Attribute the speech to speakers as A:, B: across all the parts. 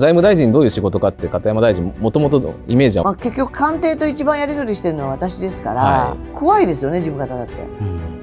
A: 財務大臣どういう仕事かって片山大臣もともとのイメージは、
B: 結局官邸と一番やり取りしてるのは私ですから、怖いですよね、事務方だって。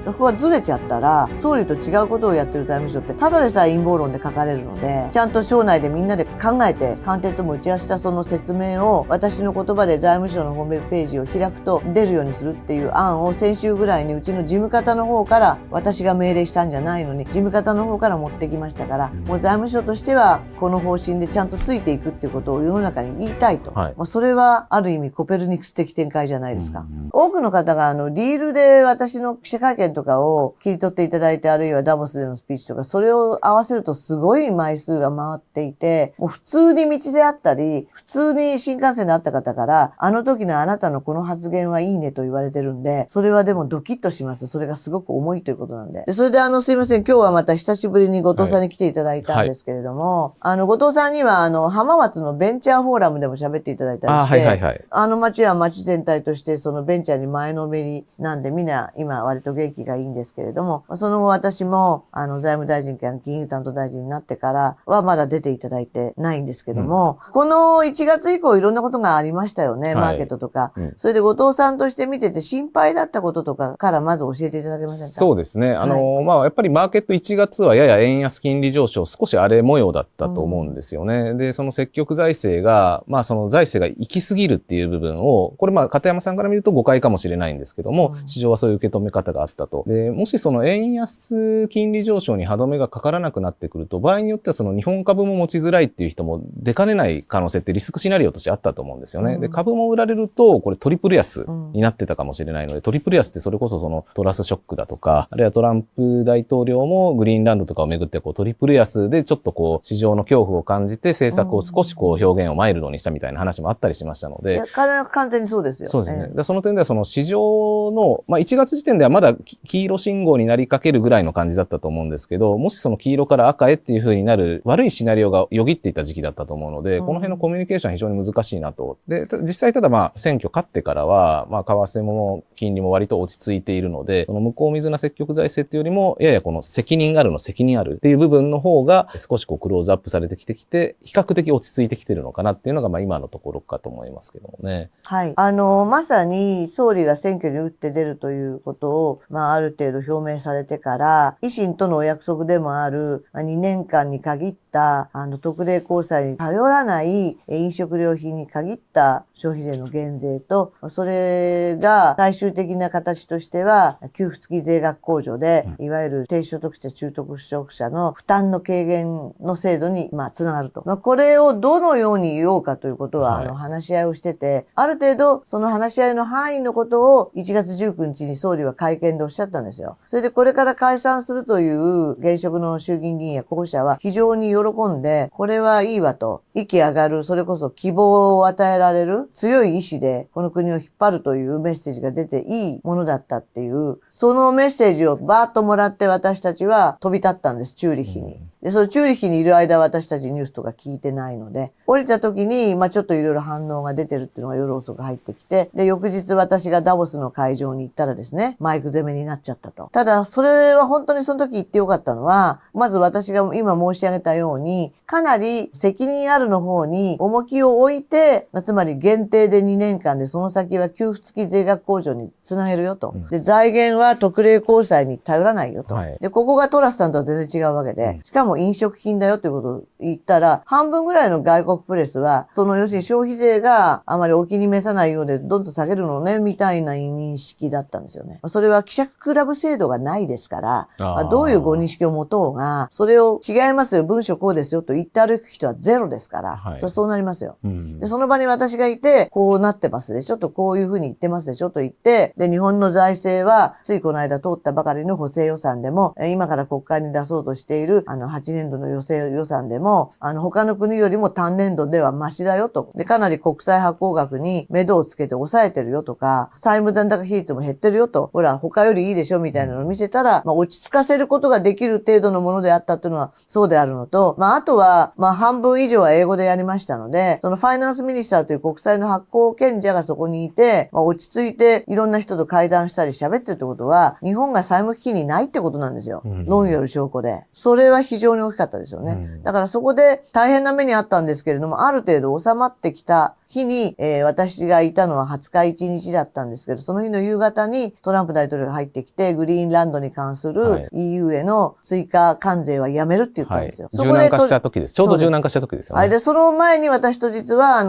B: そこがずれちゃったら、総理と違うことをやってる財務省ってただでさえ陰謀論で書かれるので、ちゃんと省内でみんなで考えて官邸とも打ち合わせしたその説明を私の言葉で財務省のホームページを開くと出るようにするっていう案を先週ぐらいにうちの事務方の方から私が命令したんじゃないのに事務方の方から持ってきましたから、もう財務省としてはこの方針でちゃんとついていくっていうことを世の中に言いたいと、それはある意味コペルニクス的展開じゃないですか。多くの方がリールで私の記者会見とかを切り取っていただいて、あるいはダボスでのスピーチとか、それを合わせるとすごい枚数が回っていて、もう普通に道であったり、普通に新幹線で会った方から、あの時のあなたのこの発言はいいねと言われてるんで、それはでもドキッとします。それがすごく重いということなんで。それですいません、今日はまた久しぶりに後藤さんに来ていただいたんですけれども、後藤さんには浜松のベンチャーフォーラムでも喋っていただいたりして、町は町全体としてそのベンチャーに前のめりなんで、みんな今割と元気がいいんですけれども、その後私も財務大臣兼金融担当大臣になってからはまだ出ていただいてないんですけども、この1月以降いろんなことがありましたよね、マーケットとか。それで後藤さんとして見てて心配だったこととかからまず教えていただけませんか？
A: そうですね。やっぱりマーケット1月はやや円安金利上昇、少し荒れ模様だったと思うんですよね。で、その積極財政が、その財政が行き過ぎるっていう部分を、これ片山さんから見ると誤解かもしれないんですけども、市場はそういう受け止め方があったと。で、もしその円安金利上昇に歯止めがかからなくなってくると、場合によってはその日本株も持ちづらいっていう人も出かねない可能性ってリスクシナリオとしてあったと思うんですよね。で、株も売られると、これトリプル安になってたかもしれないので、トリプル安ってそれこそそのトラスショックだとか、あるいはトランプ大統領もグリーンランドとかをめぐってトリプル安でちょっと市場の恐怖を感じて政策を少し表現をマイルドにしたみたいな話もあったりしましたので。
B: いや、完全にそうですよ。
A: そうですね。でその点ではその市場の、1月時点ではまだ黄色信号になりかけるぐらいの感じだったと思うんですけど、もしその黄色から赤へっていう風になる悪いシナリオがよぎっていた時期だったと思うので、この辺のコミュニケーションは非常に難しいなと。で、実際ただ選挙勝ってからは、為替も金利も割と落ち着いているので、その向こう水な積極財政っていうよりも、ややこの責任あるの責任あるっていう部分の方が少しクローズアップされてきて、比較的落ち着いてきてるのかなっていうのが今のところかと思いますけどもね。
B: はい。まさに総理が選挙に打って出るということを、ある程度表明されてから、維新とのお約束でもある2年間に限った特例公債に頼らない飲食料品に限った消費税の減税と、それが最終的な形としては給付付き税額控除で、いわゆる低所得者中所得者の負担の軽減の制度につながると。これをどのように言おうかということは話し合いをしてて、ある程度その話し合いの範囲のことを1月19日に総理は会見でおっしゃったんですよ。それでこれから解散するという現職の衆議院議員や候補者は非常に喜んで、これはいいわと、息上がる、それこそ希望を与えられる強い意志でこの国を引っ張るというメッセージが出ていいものだったっていう、そのメッセージをバーッともらって私たちは飛び立ったんです、チューリッヒに。で、そのチューリッヒにいる間私たちニュースとか聞いてないので、降りた時に、ちょっといろいろ反応が出てるっていうのが夜遅く入ってきて、で、翌日私がダボスの会場に行ったらですね、マイク攻めになっちゃったと。ただ、それは本当にその時言ってよかったのは、まず私が今申し上げたように、かなり責任あるの方に重きを置いて、つまり限定で2年間でその先は給付付き税額控除につなげるよと。で、財源は特例公債に頼らないよと。で、ここがトラスさんとは全然違うわけで、しかも飲食品だよということを言ったら、半分ぐらいの外国プレスは、その要するに消費税があまりお気に召さないようでどんどん下げるのね、みたいな認識だったんですよね。それは記者クラブ制度がないですから、どういうご認識を持とうが、それを違いますよ、文章こうですよと言って歩く人はゼロですから、そうなりますよ。で、その場に私がいて、こうなってますでしょと、こういうふうに言ってますでしょと言って、で、日本の財政は、ついこの間通ったばかりの補正予算でも、今から国会に出そうとしている、8年度の予算でも、他の国よりも単年度ではマシだよと。で、かなり国債発行額に目処をつけて抑えてるよとか、債務残高比率も減ってるよと。ほら、他よりいいでしょみたいなのを見せたら、落ち着かせることができる程度のものであったっていうのは、そうであるのと、あとは、半分以上は英語でやりましたので、そのファイナンスミニスターという国債の発行権者がそこにいて、落ち着いていろんな人と会談したり喋ってるってことは、日本が債務危機にないってことなんですよ。論よる証拠で。それは非常常に大きかったですよね。だからそこで大変な目にあったんですけれども、ある程度収まってきた日に、私がいたのは20日1日だったんですけど、その日の夕方にトランプ大統領が入ってきて、グリーンランドに関する EU への追加関税はやめるって言ったんですよ。
A: 柔軟化した時です。ちょうど柔軟化した時ですよね。
B: で、その前に私と実は、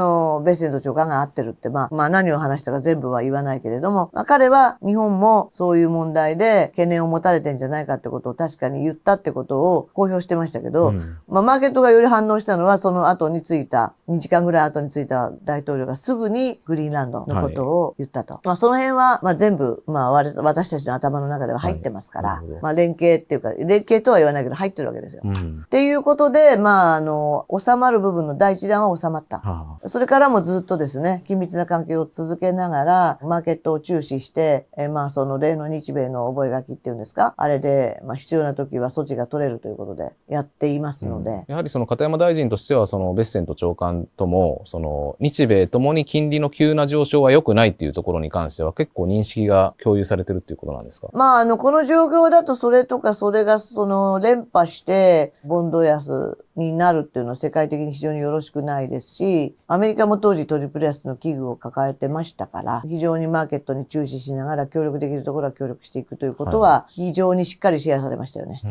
B: ベッセント長官が会ってるって、何を話したか全部は言わないけれども、彼は日本もそういう問題で懸念を持たれてんじゃないかってことを確かに言ったってことを公表してましたけど、マーケットがより反応したのは、その後についた、2時間ぐらい後についた大統領がすぐにグリーンランドのことを言ったと。その辺は、全部、私たちの頭の中では入ってますから、連携っていうか、連携とは言わないけど入ってるわけですよ。っていうことで、収まる部分の第一弾は収まった。それからもずっとですね、緊密な関係を続けながら、マーケットを注視して、その例の日米の覚書っていうんですか、あれで、必要な時は措置が取れるということでやっていますので。
A: やはりその片山大臣としては、そのベッセント長官とも、その日米ともに金利の急な上昇は良くないっていうところに関しては結構認識が共有されてるっていうことなんですか？
B: この状況だとそれとかそれが連覇してボンド安になるっていうのは世界的に非常によろしくないですし、アメリカも当時トリプル安の危惧を抱えてましたから、非常にマーケットに注視しながら協力できるところは協力していくということは非常にしっかりシェアされましたよね。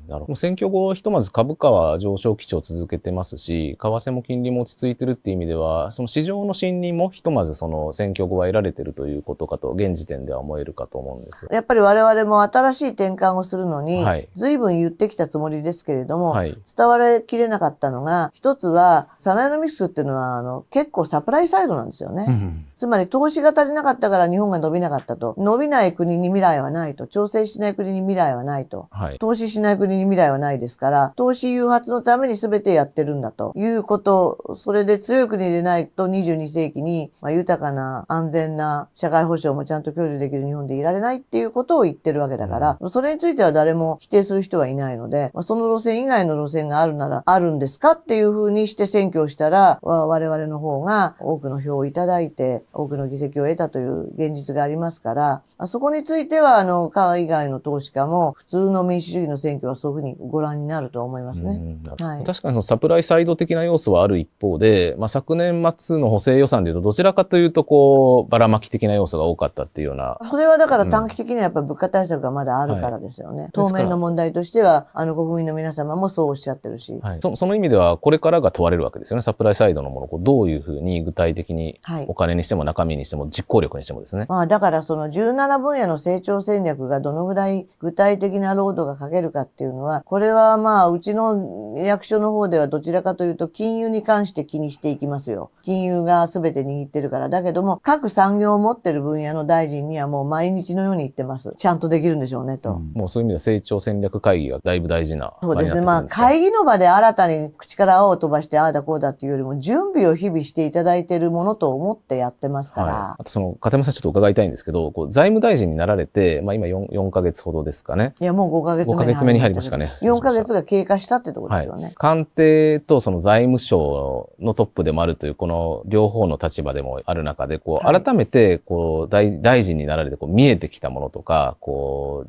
A: なるほど。選挙後ひとまず株価は上昇基調を続けてますし、為替も金利も落ち着いてるっていう意味では、その市場の信任もひとまずその選挙後は得られてるということかと現時点では思えるかと思うんです。
B: やっぱり我々も新しい転換をするのに、随分言ってきたつもりですけれども、伝わりきれなかったのが、一つは、サナエノミクスっていうのは、結構サプライサイドなんですよね。つまり、投資が足りなかったから日本が伸びなかったと。伸びない国に未来はないと。調整しない国に未来はないと。投資しない国に未来はないですから、投資誘発のために全てやってるんだということ。それで強い国でないと22世紀に、豊かな安全な社会保障もちゃんと享受できる日本でいられないっていうことを言ってるわけだから、それについては誰も否定する人はいないので、その路線以外の路線があるならあるんですかっていう風にして選挙をしたら、我々の方が多くの票をいただいて、多くの議席を得たという現実がありますから、そこについては、海外の投資家も普通の民主主義の選挙はそういう風にご覧になると思いますね。
A: 確かにそのサプライサイド的な要素はある一方で、昨年末の補正予算でいうと、どちらかというと、ばらまき的な要素が多かったっていうような。
B: それはだから短期的にはやっぱり物価対策がまだあるからですよね。当面の問題としては、国民の皆様もそうおっしゃってるし。
A: その意味では、これからが問われるわけですよね。サプライサイドのものをどういうふうに具体的にお金にしても中身にしても実行力にしてもですね。
B: だからその17分野の成長戦略がどのぐらい具体的な労働がかけるかっていうのは、これはうちの役所の方ではどちらかというと金融に関して気にしていきますよ。金融が全て握ってるから。だけども、各産業を持ってる分野の大臣にはもう毎日のように言ってます。ちゃんとできるんでしょうねと。
A: もうそういう意味では成長戦略会議がだいぶ大事な。
B: そうですね。会議の場で新たに口から泡を飛ばしてああだこうだっていうよりも、準備を日々していただいているものと思ってやってますから。
A: あと片山さんちょっと伺いたいんですけど、財務大臣になられて、今4ヶ月ほどですかね。
B: いや、もう5ヶ月
A: 目に入りましたかね。
B: 4ヶ月が経過したってところですよね。
A: 官邸とその財務省のトップでもあるという、この両方の立場でもある中で、改めて、大臣になられて見えてきたものとか、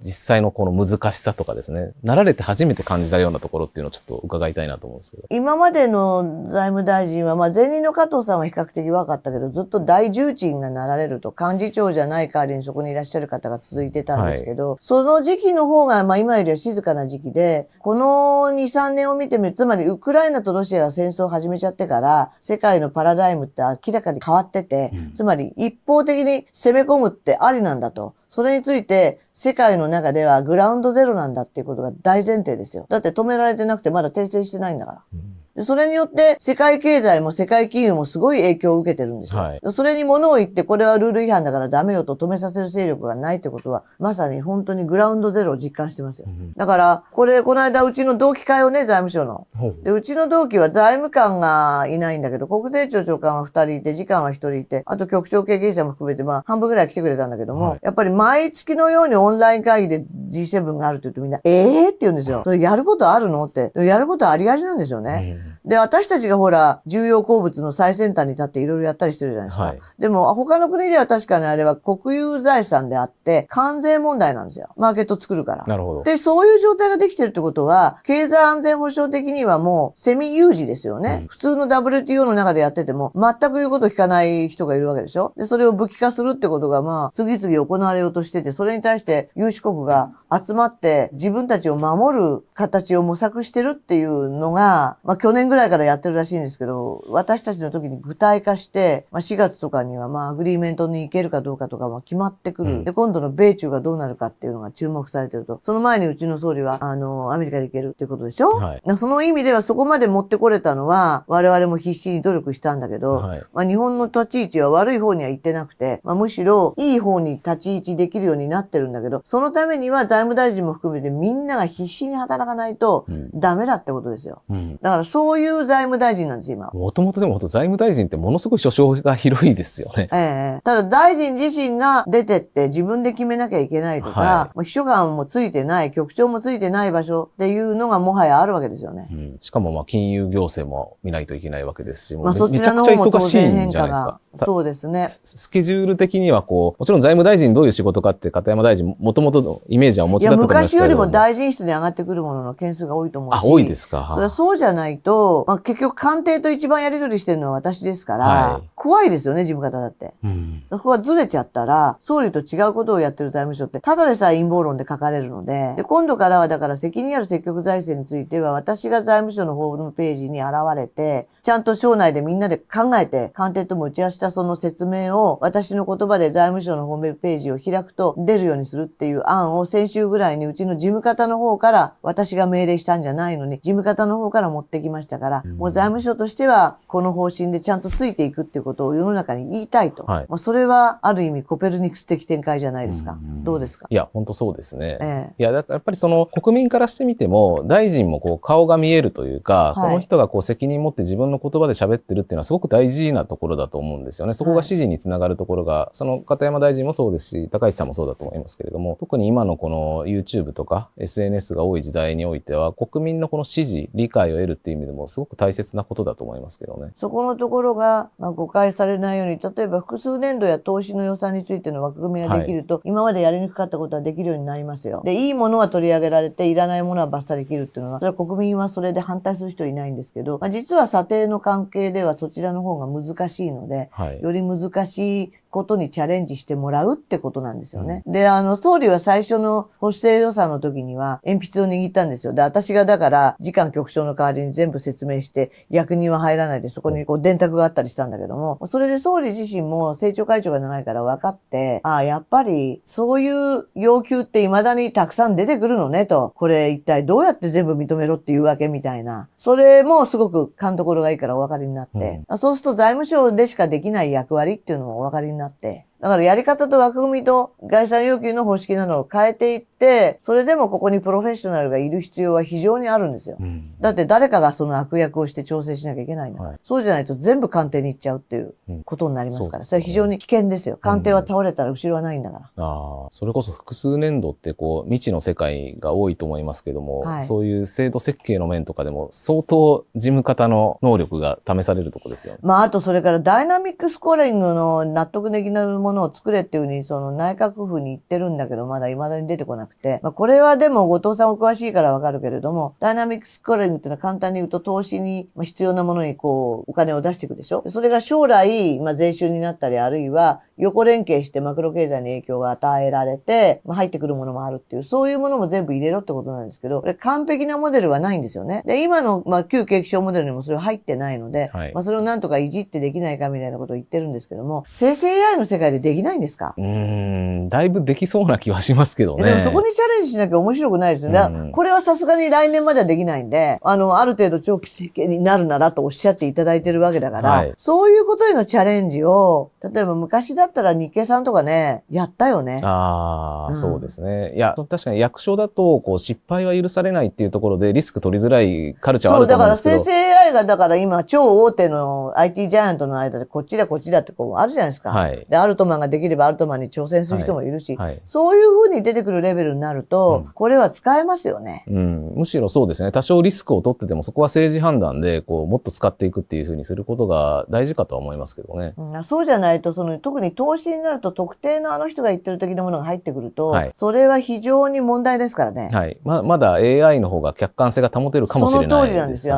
A: 実際のこの難しさとかですね、なられて初めて感じたようなところっていうのをちょっと伺いたいなと思うんですけど。
B: 今までの財務大臣は、前任の加藤さんは比較的若かったけど、ずっと大重鎮がなられると、幹事長じゃない代わりにそこにいらっしゃる方が続いてたんですけど、その時期の方が、今よりは静かな時期で、この2、3年を見てみる、つまりウクライナとロシアが戦争を始めちゃってから、世界のパラダイムって明らかに変わってて、つまり一方的に攻め込むってありなんだと。それについて世界の中ではグラウンドゼロなんだっていうことが大前提ですよ。だって止められてなくてまだ訂正してないんだから。でそれによって世界経済も世界金融もすごい影響を受けてるんですよ。それに物を言ってこれはルール違反だからダメよと止めさせる勢力がないってことはまさに本当にグラウンドゼロを実感してますよ。だからこの間うちの同期会をね、財務省の。でうちの同期は財務官がいないんだけど、国税庁長官は2人いて、次官は1人いて、あと局長経験者も含めて半分ぐらい来てくれたんだけども、やっぱり毎月のようにオンライン会議で G7 があるって言うとみんな、って言うんですよ。それやることあるのって。やることありありなんですよね。で、私たちがほら、重要鉱物の最先端に立っていろいろやったりしてるじゃないですか。でも、他の国では確かにあれは国有財産であって、関税問題なんですよ。マーケット作るから。
A: なるほど。
B: で、そういう状態ができてるってことは、経済安全保障的にはもう、セミ有事ですよね。普通の WTO の中でやってても、全く言うことを聞かない人がいるわけでしょ。で、それを武器化するってことが、次々行われようとしてて、それに対して有志国が集まって自分たちを守る形を模索してるっていうのが、去年ぐらいからやってるらしいんですけど、私たちの時に具体化して、4月とかにはアグリーメントに行けるかどうかとか決まってくる。で、今度の米中がどうなるかっていうのが注目されてると。その前にうちの総理は、アメリカに行けるっていうことでしょ。その意味ではそこまで持ってこれたのは、我々も必死に努力したんだけど、日本の立ち位置は悪い方には行ってなくて、むしろいい方に立ち位置できるようになってるんだけど、そのためには財務大臣も含めてみんなが必死に働かないとダメだってことですよ。だからそういう財務大臣なんです、今。
A: もともとでも財務大臣ってものすごい所掌が広いですよね。
B: ただ大臣自身が出てって自分で決めなきゃいけないとか、秘書官もついてない、局長もついてない場所っていうのがもはやあるわけですよね。
A: しかも金融行政も見ないといけないわけですし、
B: そちらの方も当然変化が。そうですね。
A: スケジュール的にはもちろん財務大臣どういう仕事かって片山大臣もともとのイメージはお持ちだったと思いますけど。
B: 昔よりも大臣室に上がってくるものの件数が多いと思うし。
A: 多いですか。
B: それはそうじゃないと、結局官邸と一番やり取りしてるのは私ですから、怖いですよね、事務方だって。そこがずれちゃったら、総理と違うことをやってる財務省って、ただでさえ陰謀論で書かれるので、今度からはだから責任ある積極財政については、私が財務省のホームページに現れて、ちゃんと省内でみんなで考えて、官邸とも打ち合わせしたその説明を、私の言葉で財務省のホームページを開くと出るようにするっていう案を先週ぐらいにうちの事務方の方から私が命令したんじゃないのに、事務方の方から持ってきましたから、もう財務省としてはこの方針でちゃんとついていくっていうことを世の中に言いたいと。それはある意味コペルニクス的展開じゃないですか。どうですか？
A: いや、本当そうですね。いや、だからやっぱり国民からしてみても、大臣も顔が見えるというか、この人が責任持って自分の言葉で喋ってるっていうのはすごく大事なところだと思うんですよね。そこが指示につながるところが、片山大臣もそうですし、高市さんもそうだと思いますけれども、特に今のこの YouTube とか SNS が多い時代においては、国民のこの支持、理解を得るっていう意味でもすごく大切なことだと思いますけどね。
B: そこのところが、誤解されないように、例えば複数年度や投資の予算についての枠組みができると、今までやりにくかったことはできるようになりますよ。で、いいものは取り上げられて、いらないものはバッサリ切るっていうのは、それは国民はそれで反対する人いないんですけど、実は査定の関係ではそちらの方が難しいので、より難しいことにチャレンジしてもらうってことなんですよね。で、総理は最初の補正予算の時には鉛筆を握ったんですよ。で、私がだから次官局長の代わりに全部説明して役人は入らないでそこに電卓があったりしたんだけども、それで総理自身も政調会長が長いから分かって、やっぱりそういう要求って未だにたくさん出てくるのねと、これ一体どうやって全部認めろっていうわけみたいな。それもすごく勘どころがいいからお分かりになって、そうすると財務省でしかできない役割っていうのもお分かりになって、だからやり方と枠組みと概算要求の方式などを変えていって、それでもここにプロフェッショナルがいる必要は非常にあるんですよ。だって誰かがその悪役をして調整しなきゃいけないんだから。そうじゃないと全部官邸に行っちゃうっていうことになりますから、それは非常に危険ですよ。官邸は倒れたら後ろはないんだから。
A: それこそ複数年度って未知の世界が多いと思いますけども、そういう制度設計の面とかでも相当事務方の能力が試されるところですよね。
B: あとそれからダイナミックスコーリングの納得できないものを作れっていうふうに内閣府に言ってるんだけど、まだ未だに出てこなくて。これはでも後藤さんお詳しいからわかるけれども、ダイナミックスコーリングっていうのは簡単に言うと投資に必要なものにお金を出していくでしょ。それが将来、税収になったりあるいは横連携してマクロ経済に影響が与えられて、入ってくるものもあるっていう、そういうものも全部入れろってことなんですけど、これ完璧なモデルはないんですよね。で、今の旧景気症モデルにもそれは入ってないので、それをなんとかいじってできないかみたいなことを言ってるんですけども、生成 AI の世界でできないんですか？
A: だいぶできそうな気はしますけどね。
B: でもそこにチャレンジしなきゃ面白くないですよね。これはさすがに来年まではできないんで、ある程度長期政権になるならとおっしゃっていただいてるわけだから、そういうことへのチャレンジを、例えば昔だったら日系さんとかね、やったよね。
A: そうですね。いや、確かに役所だと、失敗は許されないっていうところでリスク取りづらいカルチャーはあると思うんですけど。
B: そう、だから生成 AI が、だから今、超大手の IT ジャイアントの間で、こっちだってあるじゃないですか。
A: はい。
B: で、アルトマンができればアルトマンに挑戦する人もいるし、
A: はい。
B: そういう風に出てくるレベルになると、これは使えますよね。
A: むしろそうですね。多少リスクを取ってても、そこは政治判断で、もっと使っていくっていう風にすることが大事かとは思いますけどね。
B: そうじゃないと、特に投資になると、特定のあの人が言ってる的なものが入ってくると、それは非常に問題ですからね。
A: はい。まだ AI の方が客観性が保てるかもしれないです。
B: その通りなんですよ。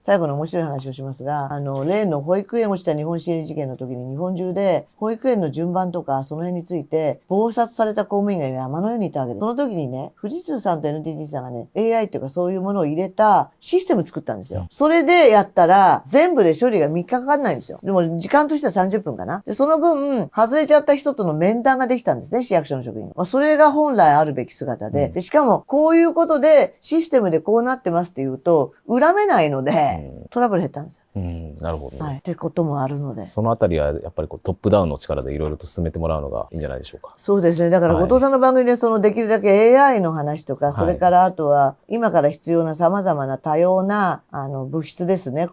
B: 最後の面白い話をしますが、例の保育園をした日本私営事件の時に日本中で保育園の順番とかその辺について謀殺された公務員が山のようにいたわけです。その時にね、富士通さんと NTT さんがね、AI っていうかそういうものを入れたシステム作ったんですよ。それでやったら全部で処理が3日かかんないんですよ。でも時間としては30分かな。で、その分、外れちゃった人との面談ができたんですね、市役所の職員。それが本来あるべき姿で、しかもこういうことでシステムでこうなってますっていうと、恨めないので、トラブル減ったんですよ。
A: なるほど、ね。
B: はい。ってこともあるので。
A: そのあたりはやっぱりトップダウンの力でいろいろと進めてもらうのがいいんじゃないでしょうか。
B: そうですね。だから後藤さんの番組でできるだけ AI の話とか、それからあとは今から必要な様々な多様な物質ですね。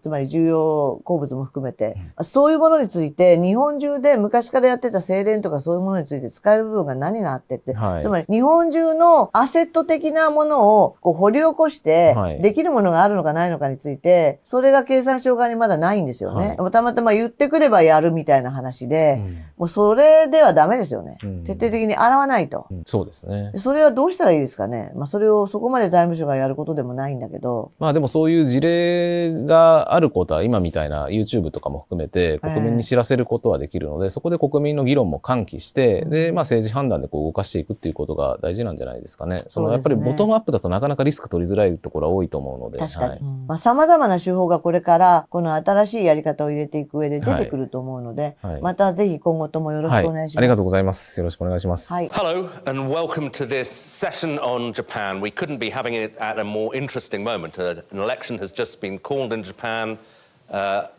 B: つまり重要鉱物も含めて、そういうものについて日本中で昔からやってた精錬とかそういうものについて使える部分が何があってって、つまり日本中のアセット的なものを掘り起こして、できるものがあるのかないのかについて、それが経産省側にまだないんですよね。たまたま言ってくればやるみたいな話で、もうそれではダメですよね。徹底的に洗わないと。
A: そうですね。
B: それはどうしたらいいですかね。それをそこまで財務省がやることでもないんだけど。
A: でもそういう事例があることは今みたいな YouTube とかも含めて国民に知らせることはできるので、そこで国民の議論も喚起して、で、政治判断で動かしていくっていうことが大事なんじゃないですかね。やっぱりボトムアップだとなかなかリスク取りづらいところは多いと思うので。
B: 確かに。様々な手法がこれからこの新しいやり方を入れていく上で出てくると思うので、またぜひ今後ともよろしくお願いします。
A: ありがとうございます。よろしくお願いします。
C: Hello and welcome to this session on Japan. We couldn't be having it at a more interesting moment. An election has just been called in Japan,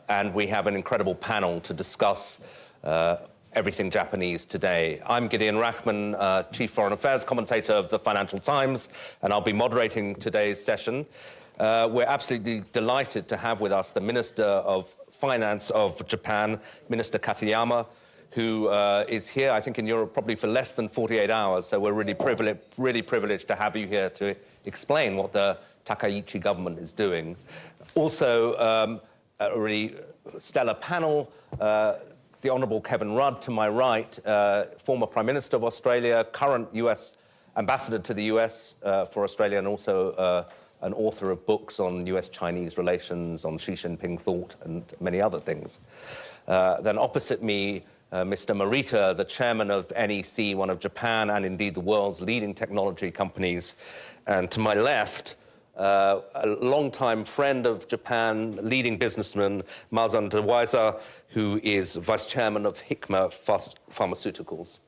C: and we have an incredible panel to discuss everything Japanese today. I'm Gideon Rachman, Chief Foreign Affairs Commentator of the Financial Times, and I'll be moderating today's session. We're absolutely delighted to have with us the Minister of Finance of Japan, Minister Katayama, who is here, I think, in Europe probably for less than 48 hours. So we're really privileged to have you here to explain what the Takaichi government is doing. Also, a really stellar panel. The Honourable Kevin Rudd to my right, former Prime Minister of Australia, current US ambassador to the US for Australia, and also an author of books on US-Chinese relations, on Xi Jinping thought, and many other things. Then opposite me, Mr. Morita, the chairman of NEC, one of Japan and indeed the world's leading technology companies. And to my left, a longtime friend of Japan, leading businessman, Mazan Dewaiza, who is vice chairman of Hikma Pharmaceuticals.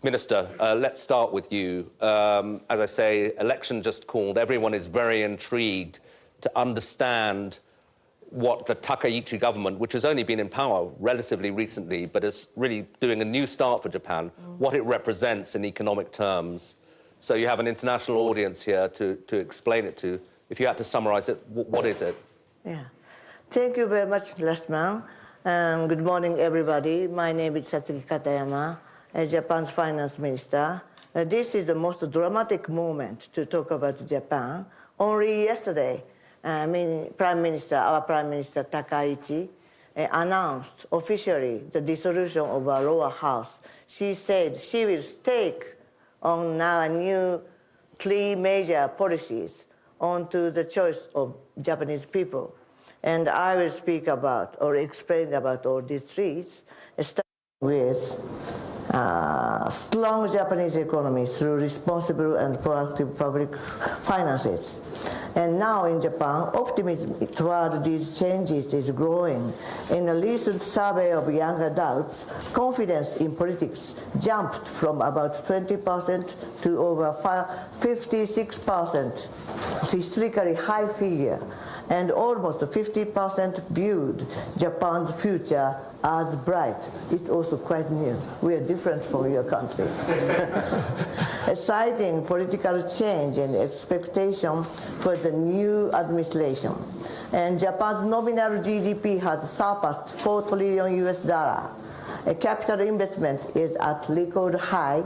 C: Minister, let's start with you. As I say, election just called. Everyone is very intrigued to understand what the Takaichi government, which has only been in power relatively recently, but is really doing a new start for Japan, what it represents in economic terms. So you have an international audience here to explain it to. If you had to summarize it, what is it?
B: Yeah. Thank you very much, last man. Good morning, everybody. My name is Satsuki Katayama, Japan's finance minister. This is the most dramatic moment to talk about Japan. Only yesterday, our Prime Minister Takaichi announced officially the dissolution of our lower house. She said she will stake on our new 3 major policies onto the choice of Japanese people. And I will speak about or explain about all these 3, starting with strong Japanese economy through responsible and proactive public finances. And now in Japan, optimism toward these changes is growing. In a recent survey of young adults, confidence in politics jumped from about 20% to over 56%, historically high figure. and almost 50% viewed Japan's future as bright. It's also quite new. We are different from your country. Citing political change and expectation for the new administration. And Japan's nominal GDP has surpassed 4 trillion US dollar. Capital investment is at record high,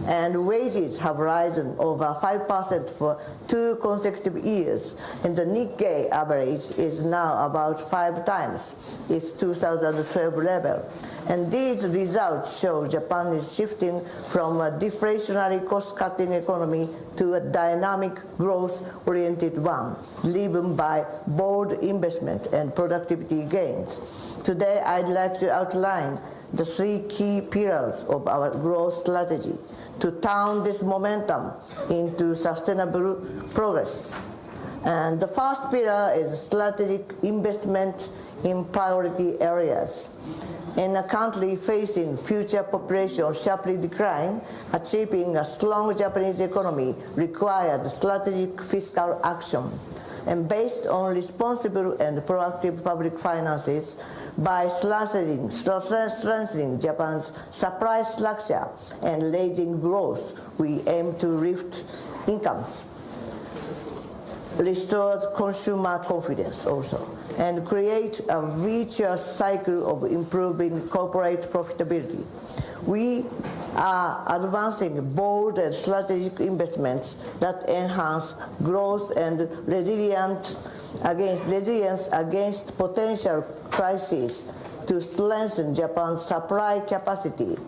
B: and wages have risen over 5% for 2 consecutive years, and the Nikkei average is now about 5 times its 2012 level. And these results show Japan is shifting from a deflationary cost-cutting economy to a dynamic growth-oriented one, driven by bold investment and productivity gains. Today, I'd like to outline the 3 key pillars of our growth strategy to turn this momentum into sustainable progress. And the first pillar is strategic investment in priority areas. In a country facing future population sharply decline, achieving a strong Japanese economy required strategic fiscal action. And based on responsible and proactive public finances, by strengthening Japan's supply structure and raising growth, we aim to lift incomes, restore consumer confidence also, and create a virtuous cycle of improving corporate profitability. We are advancing bold and strategic investments that enhance growth and resilience against potential crises to strengthen Japan's supply capacity.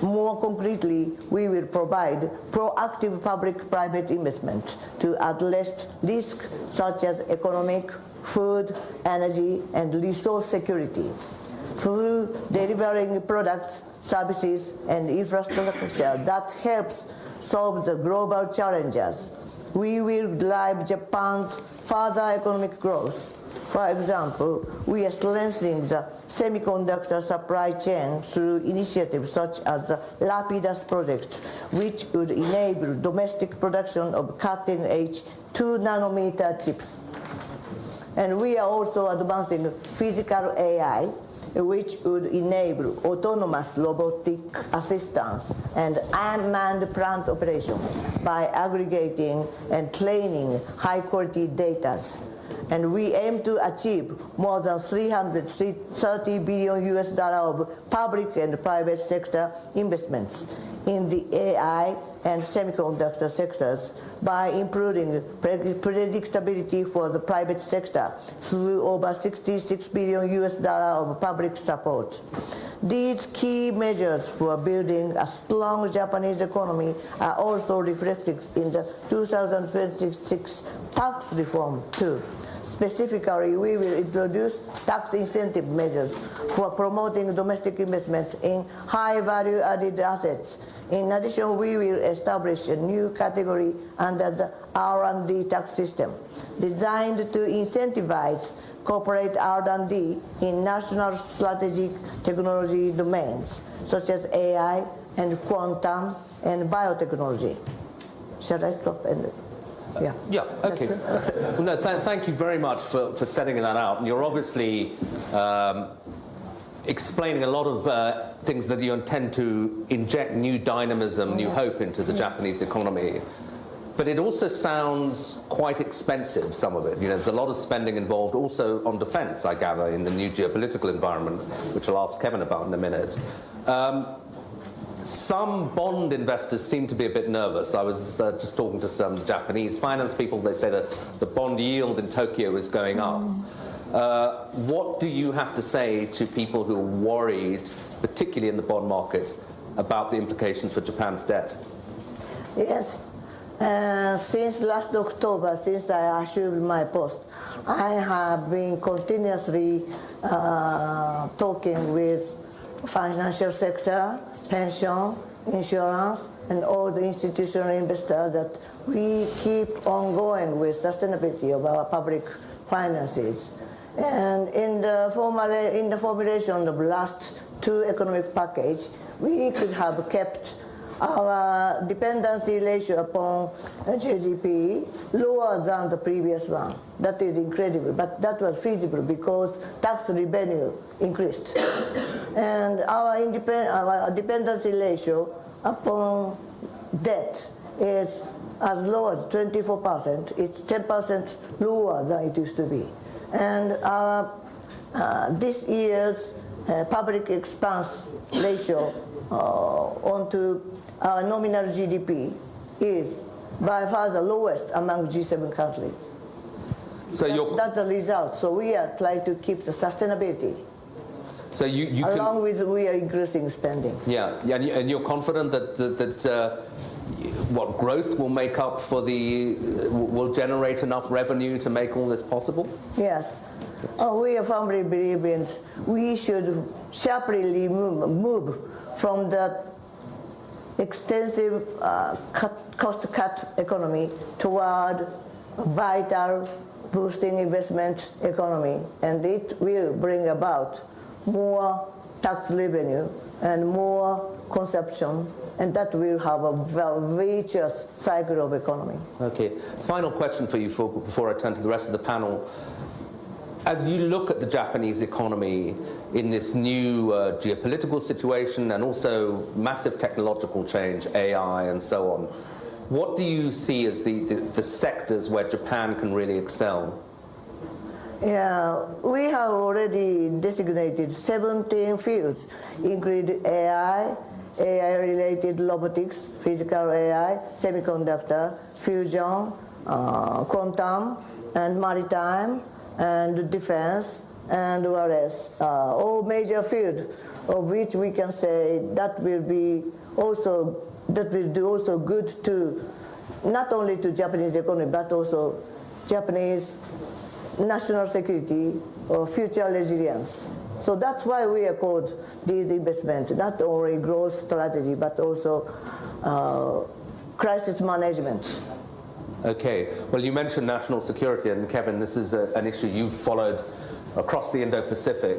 B: More concretely, we will provide proactive public-private investment to address risks such as economic, food, energy, and resource security. Through delivering products, services, and infrastructure that helps solve the global challenges, we will drive Japan's further economic growth. For example, we are strengthening the semiconductor supply chain through initiatives such as the Lapidus project, which would enable domestic production of cutting-edge 2-nanometer chips. And we are also advancing physical AI, which would enable autonomous robotic assistance and unmanned plant operation by aggregating and training high-quality data. And we aim to achieve more than 330 billion US dollar of public and private sector investments in the AI and semiconductor sectors by improving predictability for the private sector through over 66 billion US dollar of public support. These key measures for building a strong Japanese economy are also reflected in the 2026 tax reform too. Specifically, we will introduce tax incentive measures for promoting domestic investment in high value-added assets. In addition, we will establish a new category under the R&D tax system, designed to incentivize corporate R&D in national strategic technology domains, such as AI and quantum and biotechnology. Shall I stop?
C: Yeah, okay. Well, no, thank you very much for setting that out. And you're obviously explaining a lot of things that you intend to inject new dynamism, new hope into the Japanese economy. But it also sounds quite expensive, some of it. You know, there's a lot of spending involved also on defense, I gather, in the new geopolitical environment, which I'll ask Kevin about in a minute. Some bond investors seem to be a bit nervous. I was just talking to some Japanese finance people. They say that the bond yield in Tokyo is going up. What do you have to say to people who are worried, particularly in the bond market, about the implications for Japan's debt?
B: Yes. Since last October, since I assumed my post, I have been continuously talking with financial sector, pension, insurance, and all the institutional investors that we keep on going with sustainability of our public finances. And in the formulation of last 2 economic package, we could have kept our dependency ratio upon GDP lower than the previous one. That is incredible, but that was feasible because tax revenue increased. And our dependency ratio upon debt is as low as 24%. It's 10% lower than it used to be. And our this year's public expense ratio onto our nominal GDP is by far the lowest among G7 countries.
C: So
B: that's the result. So we are trying to keep the sustainability.
C: So you
B: along with we are increasing spending.
C: Yeah, and you're confident that what growth will make up for will generate enough revenue to make all this possible?
B: Yes. We firmly believe in we should sharply move from the extensive cost-cut economy toward vital boosting investment economy, and it will bring about more tax revenue and more consumption, and that will have a virtuous cycle of economy.
C: Okay. Final question for you before I turn to the rest of the panel. As you look at the Japanese economy in this new geopolitical situation and also massive technological change, AI and so on, what do you see as the sectors where Japan can really excel?
B: Yeah, we have already designated 17 fields, including AI, AI-related robotics, physical AI, semiconductor, fusion, quantum, and maritime, and defense, and what else? All major fields of which we can say that will do also good to not only to Japanese economy but also Japanese national security or future resilience. So that's why we are called these investments, not only growth strategy but also crisis management.
C: Okay. Well, you mentioned national security, and Kevin, this is an issue you've followed across the Indo-Pacific.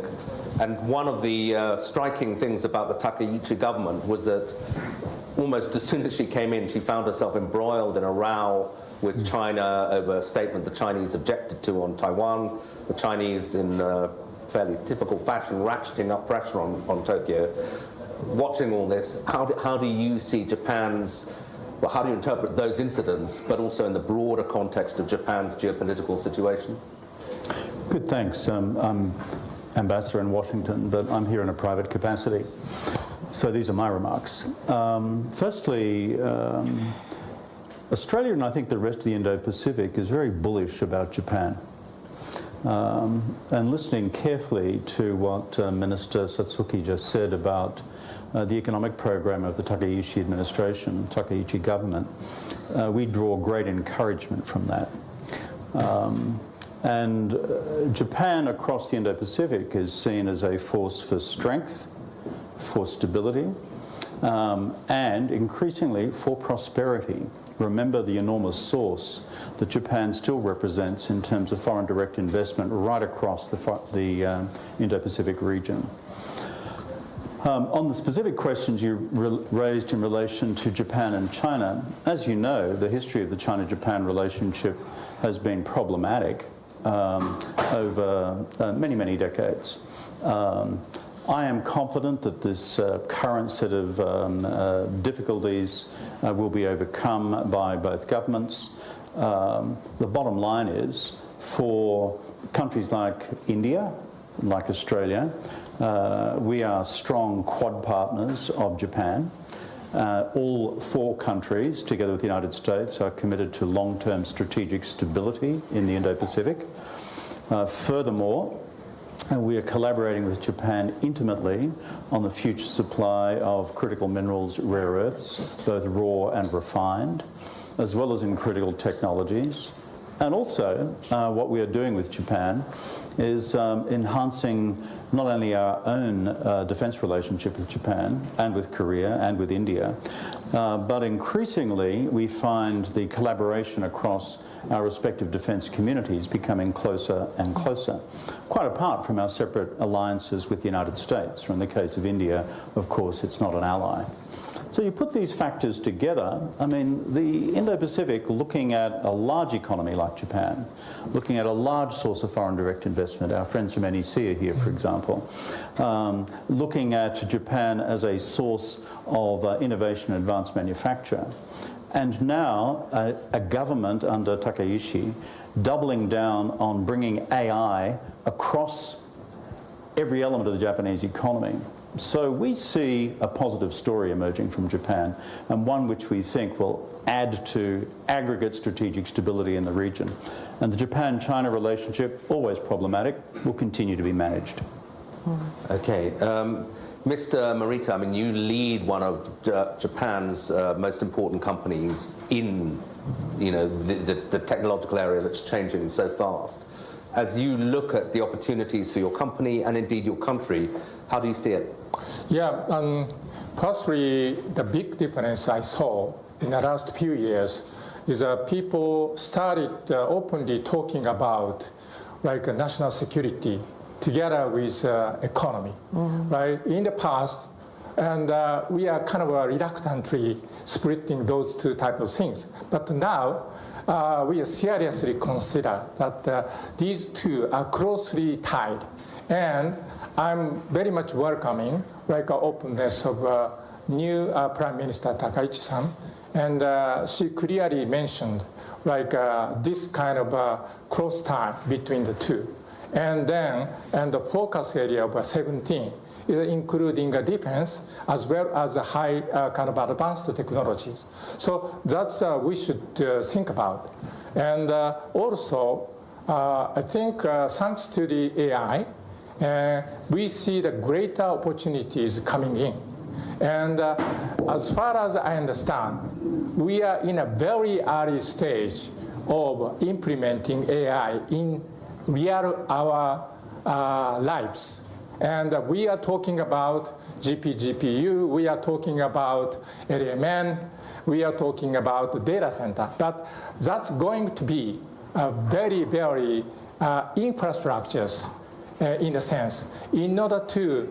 C: And one of the striking things about the Takeuchi government was that almost as soon as she came in, she found herself embroiled in a row with China over a statement the Chinese objected to on Taiwan. The Chinese, in fairly typical fashion, ratcheting up pressure on Tokyo. Watching all this, how do you see Japan's, well, how do you interpret those incidents, but also in the broader context of Japan's geopolitical situation?
D: Good, thanks. I'm ambassador in Washington, but I'm here in a private capacity. So these are my remarks. Firstly, Australia and I think the rest of the Indo-Pacific is very bullish about Japan. And listening carefully to what Minister Satsuki just said about the economic program of the Takeuchi administration, Takeuchi government, we draw great encouragement from that. And Japan across the Indo-Pacific is seen as a force for strength, for stability, and increasingly for prosperity. Remember the enormous source that Japan still represents in terms of foreign direct investment right across the Indo-Pacific region. On the specific questions you raised in relation to Japan and China, as you know, the history of the China-Japan relationship has been problematic over many, many decades. I am confident that this current set of difficulties will be overcome by both governments. The bottom line is, for countries like India, like Australia, we are strong Quad partners of Japan. All four countries, together with the United States, are committed to long-term strategic stability in the Indo-Pacific. Furthermore, we are collaborating with Japan intimately on the future supply of critical minerals, rare earths, both raw and refined, as well as in critical technologies. And also, what we are doing with Japan is enhancing not only our own defense relationship with Japan and with Korea and with India, but increasingly we find the collaboration across our respective defense communities becoming closer and closer, quite apart from our separate alliances with the United States, or in the case of India, of course, it's not an ally. So you put these factors together, I mean, the Indo-Pacific, looking at a large economy like Japan, looking at a large source of foreign direct investment, our friends from NEC are here, for example, looking at Japan as a source of innovation and advanced manufacture, and now a government under Takaishi doubling down on bringing AI across every element of the Japanese economy. So we see a positive story emerging from Japan, and one which we think will add to aggregate strategic stability in the region. And the Japan-China relationship, always problematic, will continue to be managed.
C: Okay. Mr. Morita, I mean, you lead one of Japan's most important companies in, you know, the technological area that's changing so fast. As you look at the opportunities for your company and indeed your country, how do you see it?
E: Yeah, firstly, the big difference I saw in the last few years is people started openly talking about like national security together with economy, right? In the past, and we are kind of reluctantly splitting those two types of things. But now, we seriously consider that these two are closely tied. And I'm very much welcoming like openness of new Prime Minister Takaichi-san. And she clearly mentioned like this kind of cross tie between the two. And then, and the focus area of 17 is including defense as well as high kind of advanced technologies. So that's we should think about. And also, I think thanks to the AI, we see the greater opportunities coming in. And as far as I understand, we are in a very early stage of implementing AI in our lives. And we are talking about GPU, we are talking about LMN, we are talking about data center. But that's going to be very, very infrastructures in a sense, in order to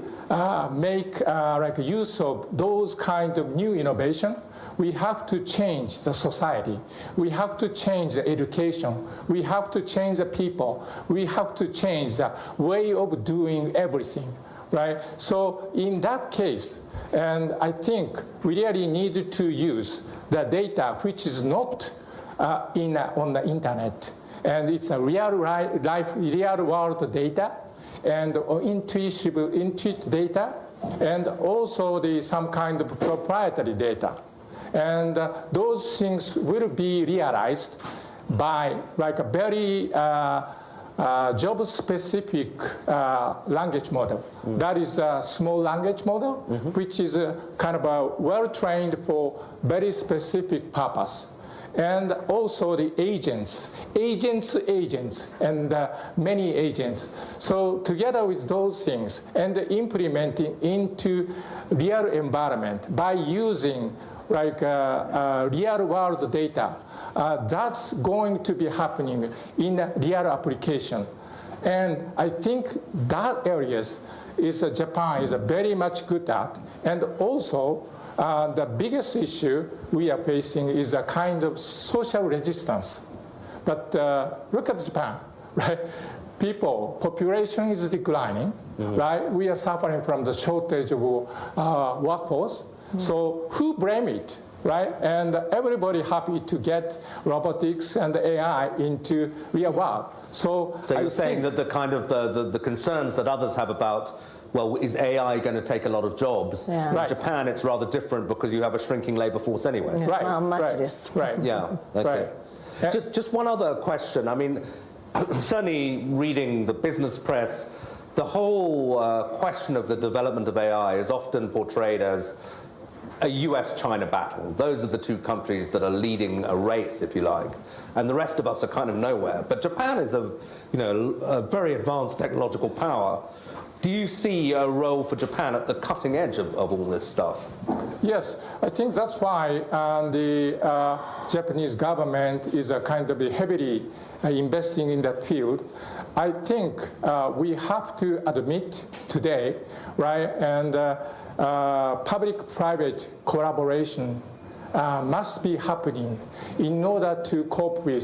E: make like use of those kind of new innovation. We have to change the society. We have to change the education. We have to change the people. We have to change the way of doing everything, right? So in that case, and I think we really need to use the data which is not on the internet, and it's a real life, real world data, and intuitive data, and also some kind of proprietary data. And those things will be realized by like a very job-specific language model. That is a small language model, which is kind of well-trained for very specific purpose. And also the agents, and many agents. So together with those things and implementing into real environment by using like real world data, that's going to be happening in a real application. And I think that areas is Japan is very much good at. And also the biggest issue we are facing is a kind of social resistance. But look at Japan, right? Population is declining, right? We are suffering from the shortage of workforce. So who blame it, right? And everybody happy to get robotics and AI into real world. So
C: you're saying that the kind of the concerns that others have about, well, is AI going to take a lot of jobs?
B: Yeah.
C: In
E: Right.
C: Japan, it's rather different because you have a shrinking labor force anyway.
B: Yeah.
E: right,
B: Much
E: right,
B: less.
E: right.
C: Yeah. Okay.
E: Right.
C: Just one other question. I mean, certainly reading the business press, the whole question of the development of AI is often portrayed as a US-China battle. Those are the two countries that are leading a race, if you like, and the rest of us are kind of nowhere. But Japan is a very advanced technological power. Do you see a role for Japan at the cutting edge of all this stuff?
E: Yes, I think that's why the Japanese government is kind of heavily investing in that field. I think we have to admit today, right, and public-private collaboration must be happening in order to cope with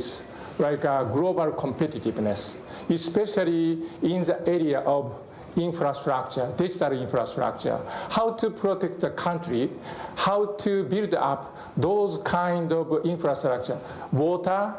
E: global competitiveness, especially in the area of infrastructure, digital infrastructure, how to protect the country, how to build up those kind of infrastructure, water,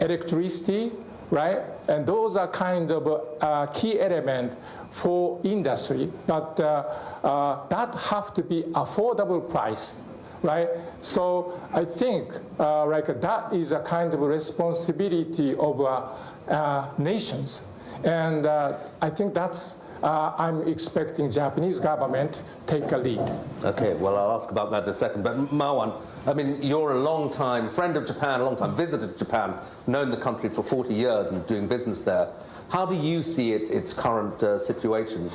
E: electricity, right? And those are kind of key elements for industry, but that have to be affordable price, right? So I think that is a kind of responsibility of nations, and I think that's I'm expecting Japanese government take a lead.
C: Okay, well, I'll ask about that in a second. But Marwan, I mean, you're a long-time friend of Japan, a long-time visitor to Japan, known the country for 40 years and doing business there. How do you see its current situation?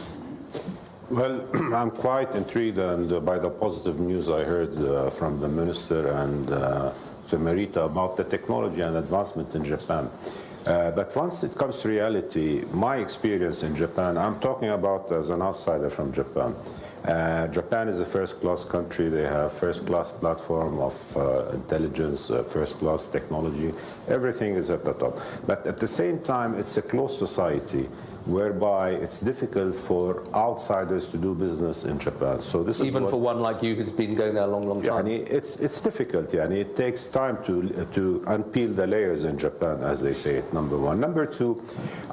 F: Well, I'm quite intrigued by the positive news I heard from the minister and Marita about the technology and advancement in Japan. But once it comes to reality, my experience in Japan, I'm talking about as an outsider from Japan. Japan is a first-class country. They have first-class platform of intelligence, first-class technology. Everything is at the top. But at the same time, it's a closed society, whereby it's difficult for outsiders to do business in Japan. So this
C: even
F: is
C: for one like you who's been going there a long time.
F: It's difficult. It takes time to unpeel the layers in Japan, as they say it. Number one. Number two,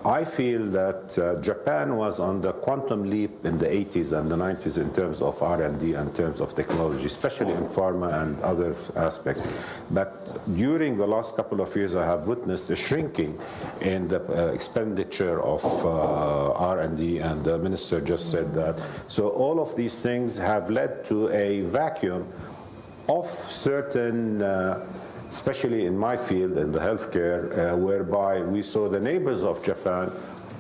F: I feel that Japan was on the quantum leap in the 80s and the 90s in terms of R&D and in terms of technology, especially in pharma and other aspects. But during the last couple of years, I have witnessed a shrinking in the expenditure of R&D, and the minister just said that. So all of these things have led to a vacuum of certain, especially in my field, in the healthcare, whereby we saw the neighbors of Japan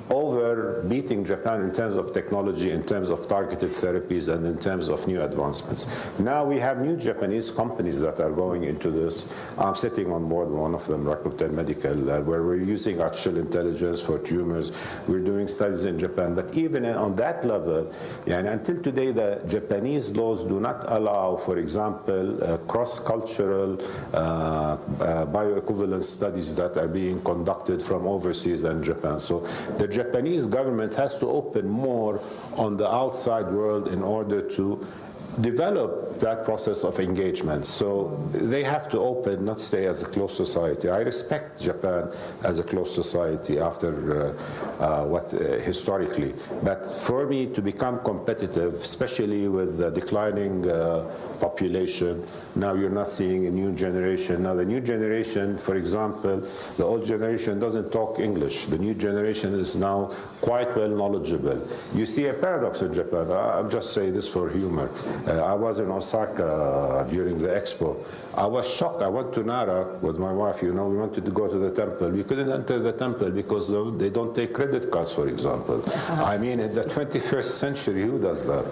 F: over beating Japan in terms of technology, in terms of targeted therapies, and in terms of new advancements. Now we have new Japanese companies that are going into this. I'm sitting on board one of them, Rakuten Medical, where we're using artificial intelligence for tumors. We're doing studies in Japan. But even on that level, and until today, the Japanese laws do not allow, for example, cross-cultural bioequivalence studies that are being conducted from overseas and Japan. So the Japanese government has to open more on the outside world in order to develop that process of engagement. So they have to open, not stay as a closed society. I respect Japan as a closed society after historically. But for me to become competitive, especially with the declining population, now you're not seeing a new generation. Now the new generation, for example, the old generation doesn't talk English. The new generation is now quite well knowledgeable. You see a paradox in Japan. I'll just say this for humor. I was in Osaka during the expo. I was shocked. I went to Nara with my wife. We wanted to go to the temple. We couldn't enter the temple because they don't take credit cards, for example. I mean, in the 21st century, who does that?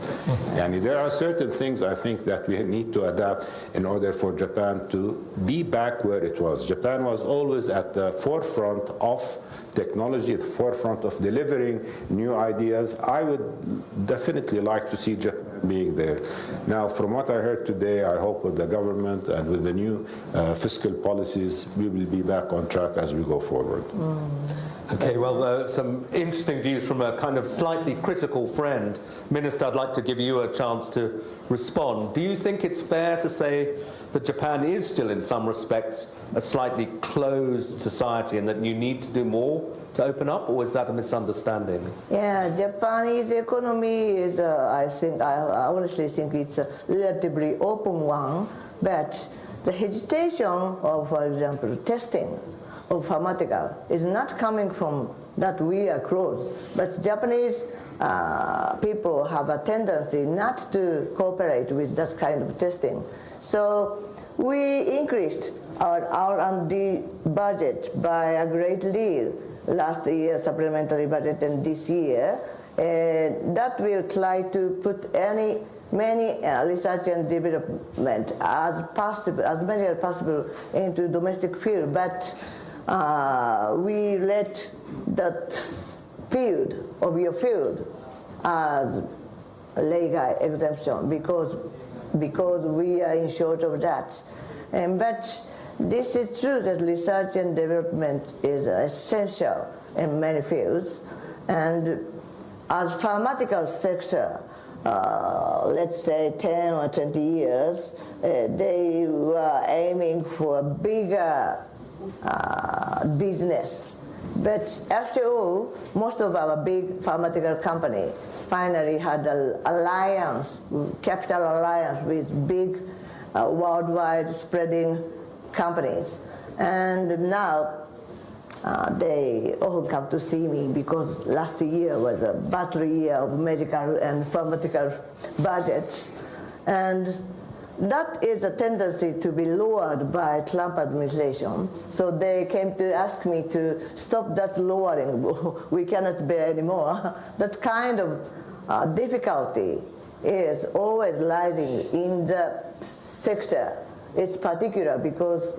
F: There are certain things I think that we need to adapt in order for Japan to be back where it was. Japan was always at the forefront of technology, at the forefront of delivering new ideas. I would definitely like to see Japan being there. Now, from what I heard today, I hope with the government and with the new fiscal policies, we will be back on track as we go forward.
C: Okay, well, some interesting views from a kind of slightly critical friend. Minister, I'd like to give you a chance to respond. Do you think it's fair to say that Japan is still, in some respects, a slightly closed society and that you need to do more to open up, or is that a misunderstanding?
B: Yeah, Japanese economy is, I honestly think it's a relatively open one, but the hesitation of, for example, testing of pharmaceutical is not coming from that we are closed, but Japanese people have a tendency not to cooperate with that kind of testing. So we increased our R&D budget by a great deal last year, supplementary budget, and this year. that will try to put many research and development as many as possible into domestic field, but we let that field of your field as legal exemption because we are in short of that. But this is true that research and development is essential in many fields, and as pharmaceutical sector, let's say 10 or 20 years, they were aiming for a bigger business. But after all, most of our big pharmaceutical companies finally had an alliance, capital alliance with big worldwide spreading companies. And now they all come to see me because last year was a battle year of medical and pharmaceutical budgets. And that is a tendency to be lowered by Trump administration. So they came to ask me to stop that lowering. We cannot bear anymore. That kind of difficulty is always rising in the sector. It's particular because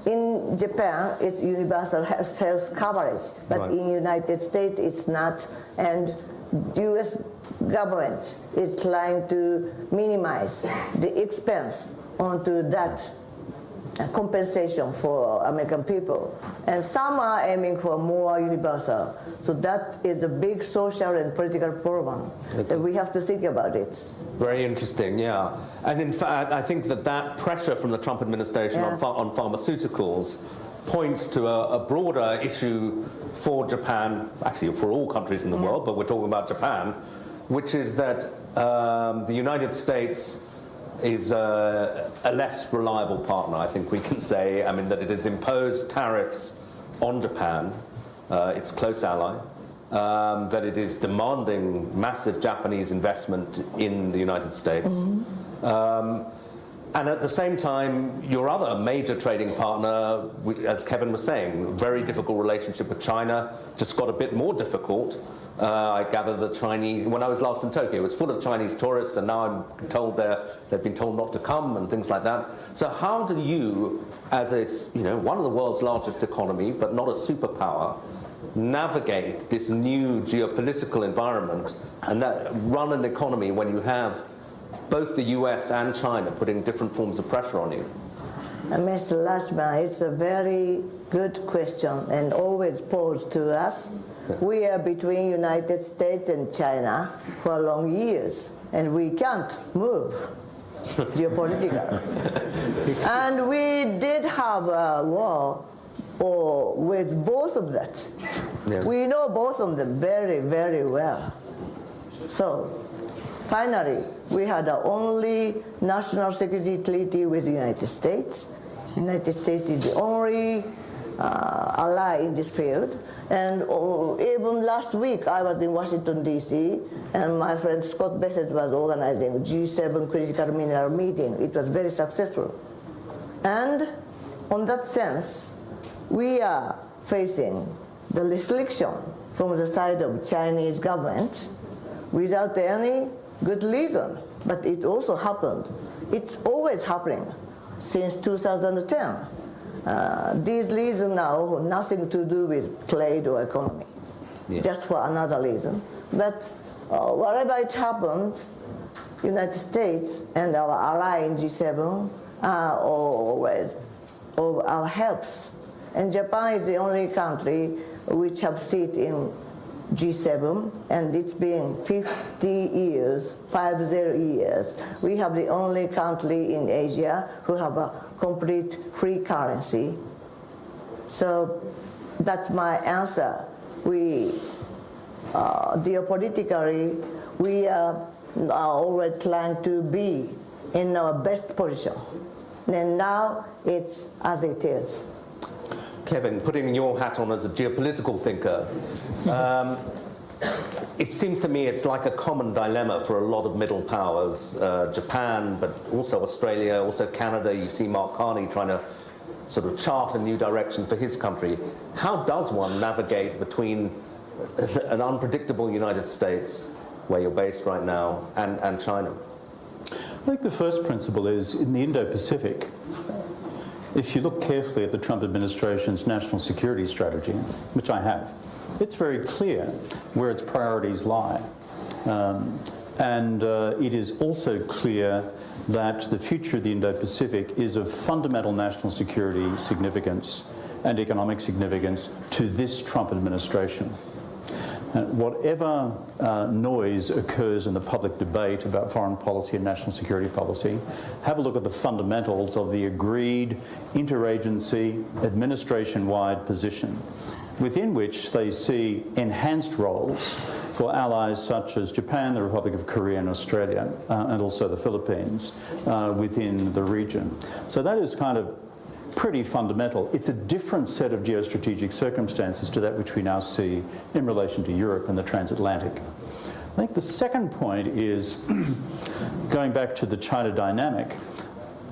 B: in Japan, it's universal health coverage, but right. In United States, it's not. And U.S. government is trying to minimize the expense onto that compensation for American people. And some are aiming for more universal. So that is a big social and political problem that we have to think about it.
C: Very interesting, yeah. And in fact, I think that pressure from the Trump administration on pharmaceuticals points to a broader issue for Japan, actually for all countries in the world, but we're talking about Japan, which is that the United States is a less reliable partner, I think we can say. I mean, that it has imposed tariffs on Japan, its close ally, that it is demanding massive Japanese investment in the United States. And at the same time, your other major trading partner, as Kevin was saying, very difficult relationship with China, just got a bit more difficult. I gather the Chinese, when I was last in Tokyo, it was full of Chinese tourists, and now I'm told they've been told not to come and things like that. So how do you, as one of the world's largest economy, but not a superpower, navigate this new geopolitical environment and run an economy when you have both the US and China putting different forms of pressure on you?
B: Mr. Lashman, it's a very good question and always posed to us. We are between United States and China for long years, and we can't move geopolitically. And we did have a war with both of that. Yeah. We know both of them very, very well. So finally, we had the only national security treaty with the United States. The United States is the only ally in this field. And even last week, I was in Washington, D.C., and my friend Scott Bassett was organizing a G7 critical mineral meeting. It was very successful. And on that sense, we are facing the restriction from the side of Chinese government without any good reason. But it also happened. It's always happening since 2010. These reasons now have nothing to do with trade or economy, just for another reason. But wherever it happens, United States and our ally in G7 are always of our helps. And Japan is the only country which have seat in G7, and it's been 50 years. We have the only country in Asia who have a complete free currency. So that's my answer. We, geopolitically, we are always trying to be in our best position. And now it's as it is.
C: Kevin, putting your hat on as a geopolitical thinker, it seems to me it's like a common dilemma for a lot of middle powers, Japan, but also Australia, also Canada. You see Mark Carney trying to sort of chart a new direction for his country. How does one navigate between an unpredictable United States, where you're based right now, and China?
D: I think the first principle is in the Indo-Pacific, if you look carefully at the Trump administration's national security strategy, which I have, it's very clear where its priorities lie. It is also clear that the future of the Indo-Pacific is of fundamental national security significance and economic significance to this Trump administration. Whatever noise occurs in the public debate about foreign policy and national security policy, have a look at the fundamentals of the agreed interagency, administration-wide position, within which they see enhanced roles for allies such as Japan, the Republic of Korea and Australia, and also the Philippines within the region. So that is kind of pretty fundamental. It's a different set of geostrategic circumstances to that which we now see in relation to Europe and the transatlantic. I think the second point is, going back to the China dynamic,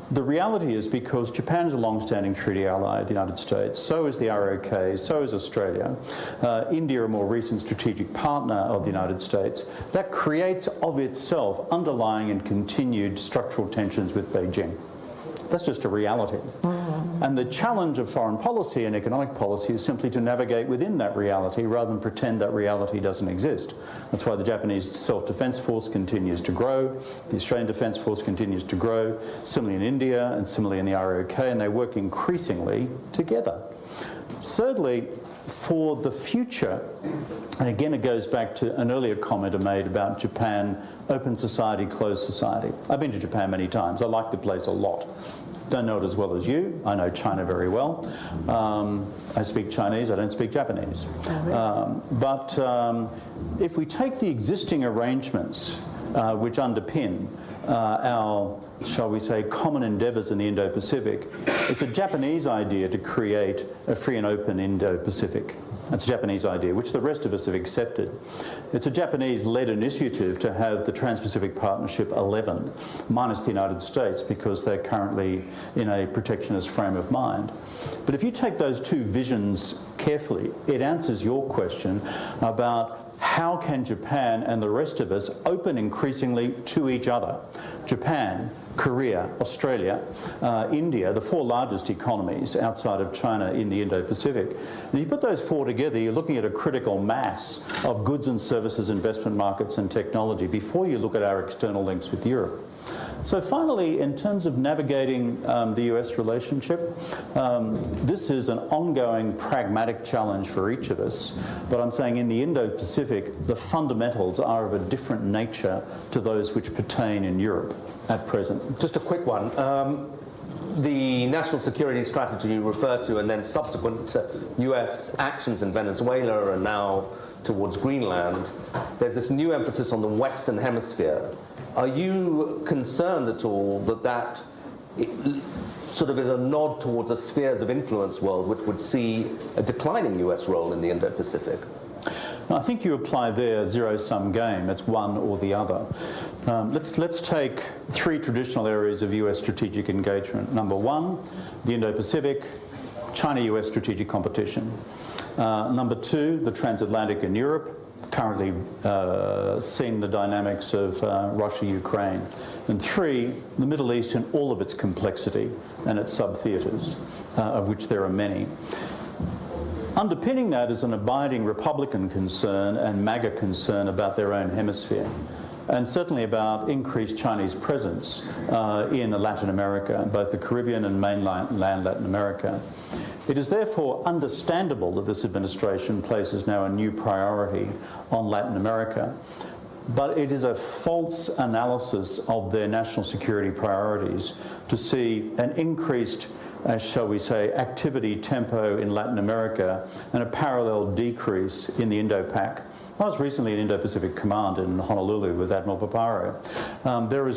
D: the reality is because Japan is a long-standing treaty ally of the United States, so is the ROK, so is Australia, India, a more recent strategic partner of the United States, that creates of itself underlying and continued structural tensions with Beijing. That's just a reality. And the challenge of foreign policy and economic policy is simply to navigate within that reality rather than pretend that reality doesn't exist. That's why the Japanese self-defense force continues to grow, the Australian Defence Force continues to grow, similarly in India and similarly in the ROK, and they work increasingly together. Thirdly, for the future, and again it goes back to an earlier comment I made about Japan, open society, closed society. I've been to Japan many times. I like the place a lot. Don't know it as well as you. I know China very well. I speak Chinese, I don't speak Japanese. If we take the existing arrangements which underpin our, shall we say, common endeavours in the Indo-Pacific, it's a Japanese idea to create a free and open Indo-Pacific. That's a Japanese idea, which the rest of us have accepted. It's a Japanese-led initiative to have the Trans-Pacific Partnership 11, minus the United States, because they're currently in a protectionist frame of mind. But if you take those two visions carefully, it answers your question about how can Japan and the rest of us open increasingly to each other. Japan, Korea, Australia, India, the four largest economies outside of China in the Indo-Pacific. And you put those four together, you're looking at a critical mass of goods and services, investment markets and technology before you look at our external links with Europe. So finally, in terms of navigating the US relationship, this is an ongoing pragmatic challenge for each of us. But I'm saying in the Indo-Pacific, the fundamentals are of a different nature to those which pertain in Europe at present.
C: Just a quick one. The national security strategy you refer to and then subsequent US actions in Venezuela and now towards Greenland, there's this new emphasis on the Western Hemisphere. Are you concerned at all that that sort of is a nod towards a spheres of influence world which would see a declining US role in the Indo-Pacific?
D: I think you apply there a zero-sum game. It's one or the other. Let's take three traditional areas of US strategic engagement. Number one, the Indo-Pacific, China-US strategic competition. Number two, the transatlantic and Europe, currently seeing the dynamics of Russia-Ukraine. And three, the Middle East in all of its complexity and its sub-theatres, of which there are many. Underpinning that is an abiding Republican concern and MAGA concern about their own hemisphere, and certainly about increased Chinese presence in Latin America, both the Caribbean and mainland Latin America. It is therefore understandable that this administration places now a new priority on Latin America, but it is a false analysis of their national security priorities to see an increased, shall we say, activity tempo in Latin America and a parallel decrease in the Indo-Pac. I was recently in Indo-Pacific Command in Honolulu with Admiral Paparo. There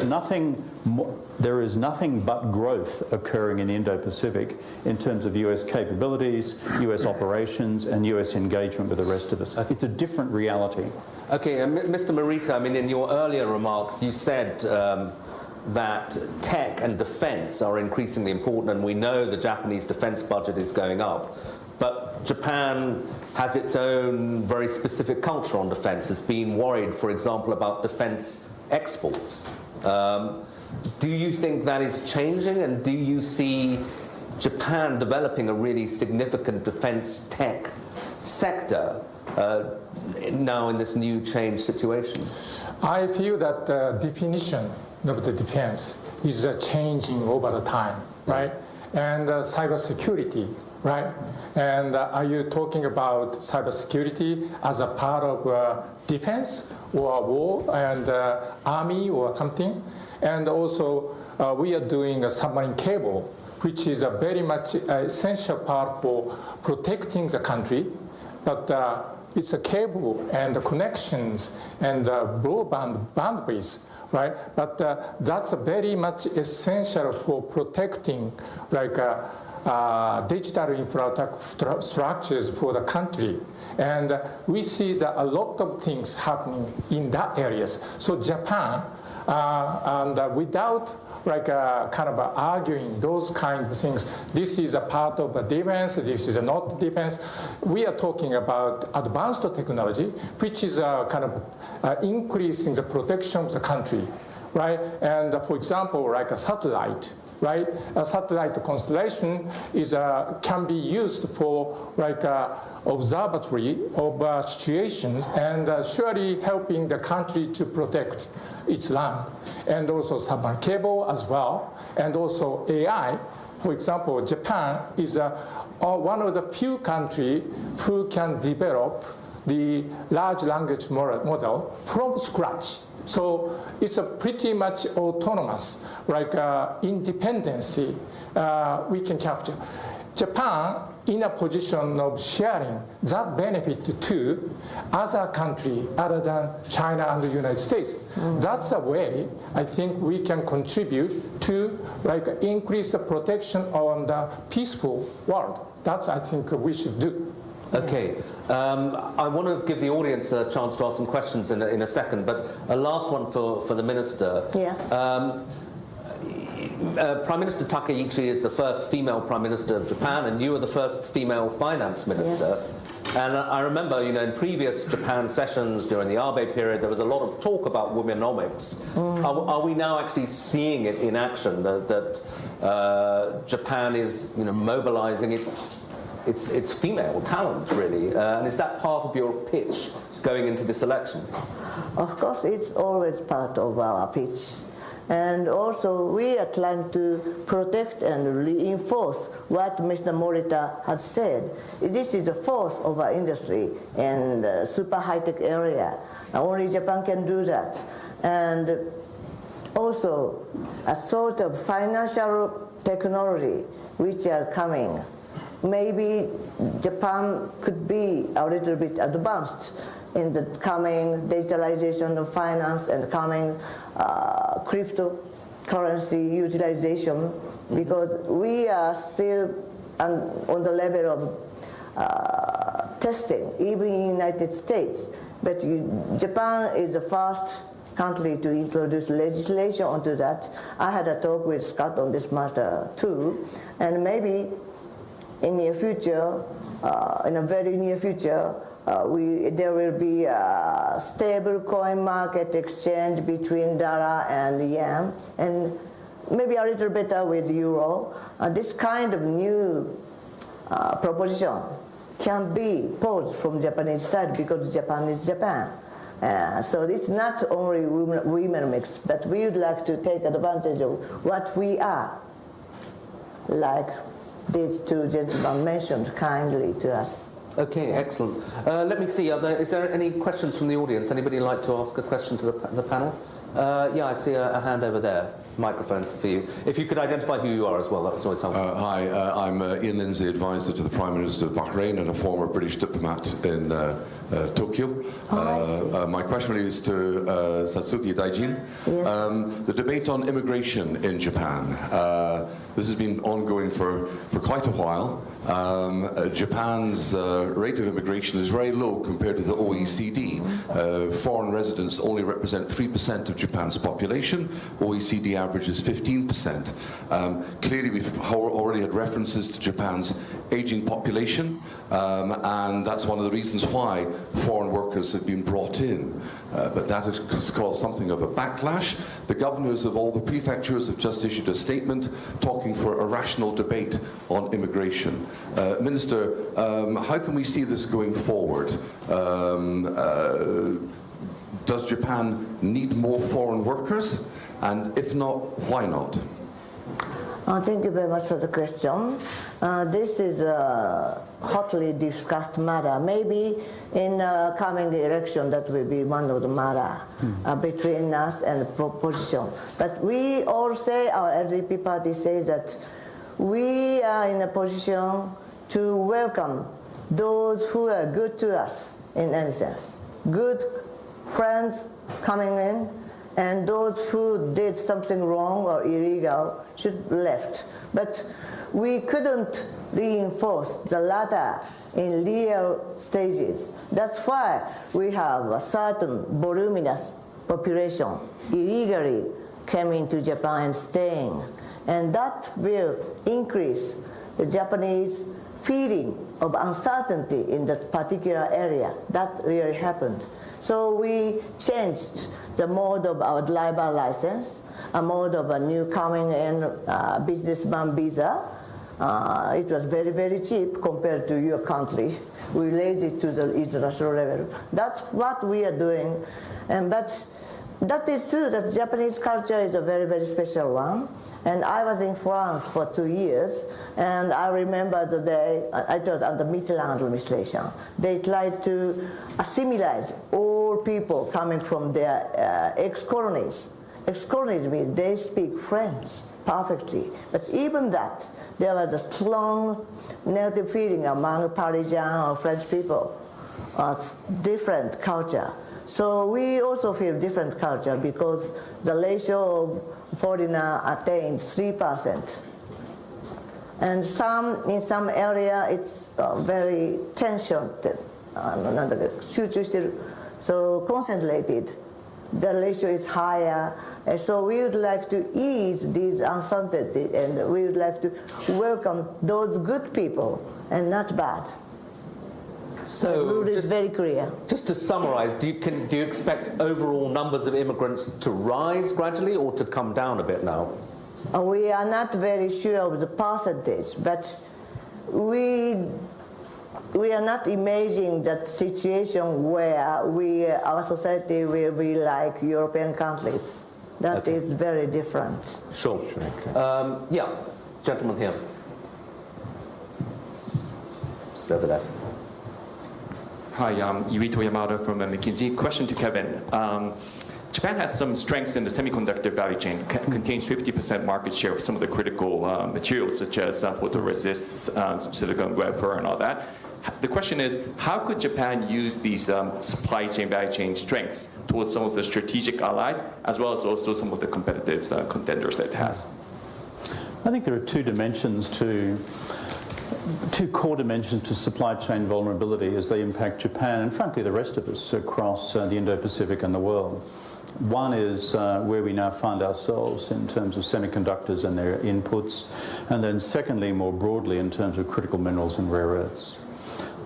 D: is nothing but growth occurring in the Indo-Pacific in terms of US capabilities, US operations, and US engagement with the rest of us. It's a different reality.
C: Okay, Mr. Morita, I mean, in your earlier remarks, you said that tech and defense are increasingly important, and we know the Japanese defense budget is going up. But Japan has its own very specific culture on defense, has been worried, for example, about defense exports. Do you think that is changing, and do you see Japan developing a really significant defense tech sector now in this new changed situation?
E: I feel that the definition of the defense is changing over the time, right? And cybersecurity, right? And are you talking about cybersecurity as a part of defense or war and army or something? And also, we are doing a submarine cable, which is a very much essential part for protecting the country. But it's a cable and the connections and broadband bandwidth, right? But that's very much essential for protecting like digital infrastructures for the country. And we see that a lot of things happening in that areas. So Japan, and without like kind of arguing those kind of things, this is a part of a defense, this is not defense. We are talking about advanced technology, which is kind of increasing the protection of the country, right? And for example, like a satellite, right? A satellite constellation is can be used for like observatory of situations and surely helping the country to protect its land. And also submarine cable as well, and also AI. For example, Japan is one of the few countries who can develop the large language model from scratch. So it's a pretty much autonomous, like independency we can capture. Japan in a position of sharing that benefit to other countries other than China and the United States. That's a way I think we can contribute to like increase the protection on the peaceful world. That's I think we should do.
C: Okay, I want to give the audience a chance to ask some questions in a second, but a last one for the Minister.
B: Yeah.
C: Prime Minister Takaichi is the first female Prime Minister of Japan, and you are the first female Finance Minister.
B: Yes.
C: And I remember, in previous Japan sessions during the Abe period, there was a lot of talk about womenomics. Are we now actually seeing it in action, that Japan is mobilizing its female talent, really? And is that part of your pitch going into this election?
B: Of course, it's always part of our pitch. And also, we are trying to protect and reinforce what Mr. Morita has said. This is the force of our industry and super high-tech area. Only Japan can do that. And also, a sort of financial technology which are coming. Maybe Japan could be a little bit advanced in the coming digitalization of finance and coming cryptocurrency utilization, because we are still on the level of testing, even in the United States. But Japan is the first country to introduce legislation onto that. I had a talk with Scott on this matter too, and maybe in near future, in a very near future, there will be a stable coin market exchange between dollar and yen, and maybe a little better with euro. This kind of new proposition can be posed from Japanese side because Japan is Japan. So it's not only women mix, but we would like to take advantage of what we are, like these two gentlemen mentioned kindly to us.
C: Okay, excellent. Let me see, is there any questions from the audience? Anybody like to ask a question to the panel? Yeah, I see a hand over there. Microphone for you. If you could identify who you are as well, that was always helpful.
G: Hi, I'm Ian Lindsay, advisor to the Prime Minister of Bahrain and a former British diplomat in Tokyo. My question is to Satsuki Daijin.
B: Yes.
G: The debate on immigration in Japan. This has been ongoing for quite a while. Japan's rate of immigration is very low compared to the OECD. Foreign residents only represent 3% of Japan's population. OECD average is 15%. Clearly, we've already had references to Japan's aging population, and that's one of the reasons why foreign workers have been brought in. But that has caused something of a backlash. The governors of all the prefectures have just issued a statement talking for a rational debate on immigration. Minister, how can we see this going forward? Does Japan need more foreign workers? And if not, why not?
B: Thank you very much for the question. This is a hotly discussed matter. Maybe in coming election, that will be one of the matter between us and the opposition. But we all say, our LDP party says that we are in a position to welcome those who are good to us in any sense. Good friends coming in, and those who did something wrong or illegal should be left. But we couldn't reinforce the latter in real stages. That's why we have a certain voluminous population illegally came into Japan and staying. And that will increase the Japanese feeling of uncertainty in that particular area. That really happened. So we changed the mode of our driver license, a mode of a new coming in businessman visa. It was very, very cheap compared to your country. We raised it to the international level. That's what we are doing. But that is true that Japanese culture is a very, very special one. And I was in France for 2 years, and I remember the day, it was under Mitterrand administration, they tried to assimilate all people coming from their ex-colonies. Ex-colonies means they speak French perfectly. But even that, there was a strong negative feeling among Parisian or French people, different culture. So we also feel different culture because the ratio of foreigner attained 3%. And in some area it's very tensioned, so concentrated. The ratio is higher. And so we would like to ease these uncertainty, and we would like to welcome those good people and not bad.
H: So
B: the rule is very clear.
H: Just to summarise, do you expect overall numbers of immigrants to rise gradually or to come down a bit now?
B: We are not very sure of the percentage, but we are not imagining that situation where our society will be like European countries. That is very different.
H: Sure. Yeah, gentleman here. Just over there.
I: Hi, Yuito Yamada from McKinsey. Question to Kevin. Japan has some strengths in the semiconductor value chain, contains 50% market share of some of the critical materials such as photoresists, silicon wafer and all that. The question is, how could Japan use these supply chain, value chain strengths towards some of the strategic allies, as well as also some of the competitive contenders that it has?
D: I think there are two core dimensions to supply chain vulnerability as they impact Japan and frankly the rest of us across the Indo-Pacific and the world. One is where we now find ourselves in terms of semiconductors and their inputs, and then secondly, more broadly, in terms of critical minerals and rare earths.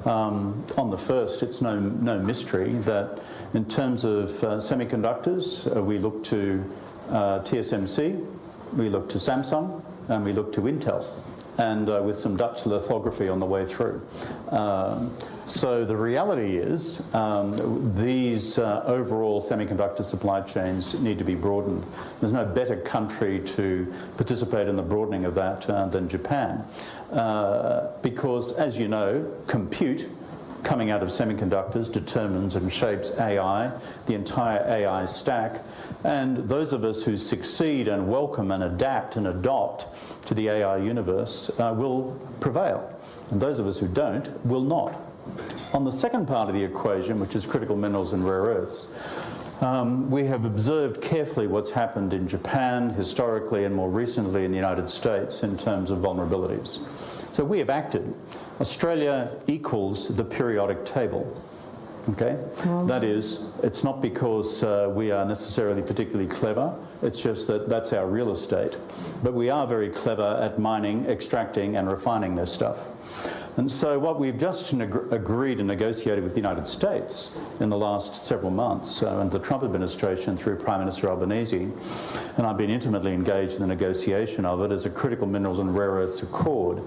D: On the first, it's no mystery that in terms of semiconductors, we look to TSMC, we look to Samsung, and we look to Intel, and with some Dutch lithography on the way through. So the reality is these overall semiconductor supply chains need to be broadened. There's no better country to participate in the broadening of that than Japan. Because, as you know, compute coming out of semiconductors determines and shapes AI, the entire AI stack. And those of us who succeed and welcome and adapt and adopt to the AI universe will prevail. And those of us who don't will not. On the second part of the equation, which is critical minerals and rare earths, we have observed carefully what's happened in Japan historically and more recently in the United States in terms of vulnerabilities. So we have acted. Australia equals the periodic table. Okay? That is, it's not because we are necessarily particularly clever, it's just that that's our real estate. But we are very clever at mining, extracting and refining this stuff. And so what we've just agreed and negotiated with the United States in the last several months, under the Trump administration through Prime Minister Albanese, and I've been intimately engaged in the negotiation of it, is a critical minerals and rare earths accord.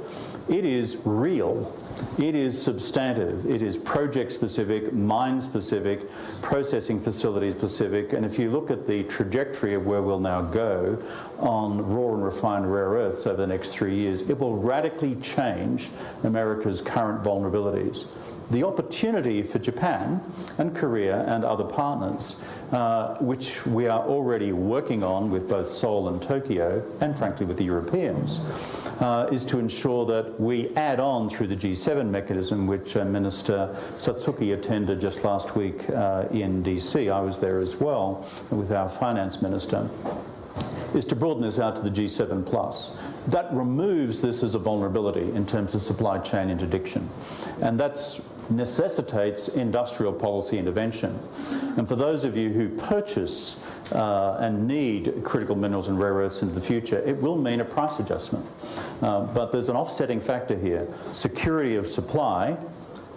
D: It is real. It is substantive. It is project-specific, mine-specific, processing facility-specific, and if you look at the trajectory of where we'll now go on raw and refined rare earths over the next 3 years, it will radically change America's current vulnerabilities. The opportunity for Japan and Korea and other partners, which we are already working on with both Seoul and Tokyo, and frankly with the Europeans, is to ensure that we add on through the G7 mechanism, which Minister Satsuki attended just last week in DC. I was there as well with our finance minister, is to broaden this out to the G7 plus. That removes this as a vulnerability in terms of supply chain interdiction. And that's necessitates industrial policy intervention. And for those of you who purchase and need critical minerals and rare earths into the future, it will mean a price adjustment. But there's an offsetting factor here. Security of supply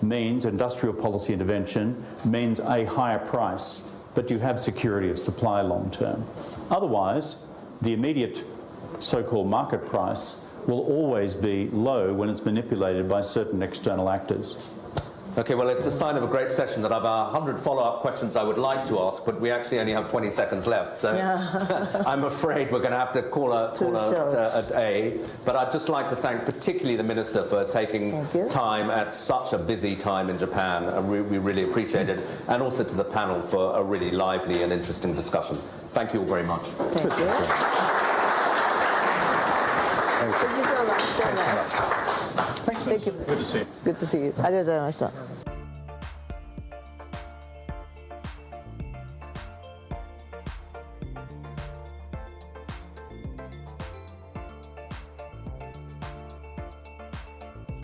D: means industrial policy intervention, means a higher price, but you have security of supply long term. Otherwise, the immediate so-called market price will always be low when it's manipulated by certain external actors.
H: Okay, well, it's a sign of a great session that I've 100 follow-up questions I would like to ask, but we actually only have 20 seconds left, so I'm afraid we're going to have to call a day. But I'd just like to thank particularly the Minister for taking time at such a busy time in Japan, and we really appreciate it, and also to the panel for a really lively and interesting discussion. Thank you all very much.
B: Thank you. Thank you so much. Thank you. Good to see you. ありがとうございました。